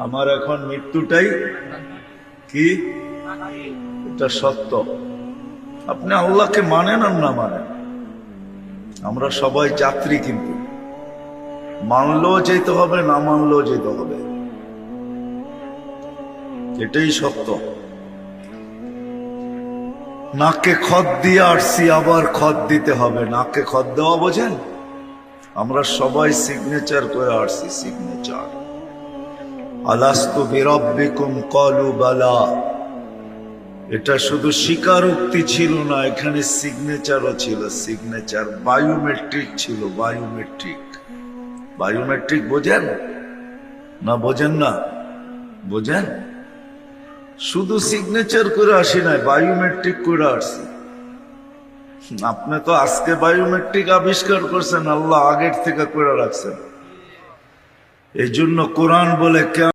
আমার এখন মৃত্যুটাই কি, এটা সত্য। আপনি আল্লাহকে মানেন আর না মানেন, আমরা সবাই যাত্রী, কিন্তু মানলেও যেতে হবে, না মানলেও যেতে হবে, এটাই সত্য। নাকে খত দিয়ে আসছি, আবার খত দিতে হবে। নাকে খত দেওয়া বোঝেন? আমরা সবাই সিগনেচার করে আসছি, সিগনেচার। আলাস্তু বিরাব্বিকুম ক্বালু বালা। এটা শুধু স্বীকারোক্তি ছিল না, এখানে সিগনেচারও ছিল, সিগনেচার। বায়োমেট্রিক ছিল, বায়োমেট্রিক। বায়োমেট্রিক বোঝেন না? বোঝেন না? বোঝেন? শুধু সিগনেচার করে আসি নাই, বায়োমেট্রিক করে আসছি। আপনি তো আজকে বায়োমেট্রিক আবিষ্কার করছেন, আল্লাহ আগের থেকে করে রাখছেন। এই জন্য কোরআন বলে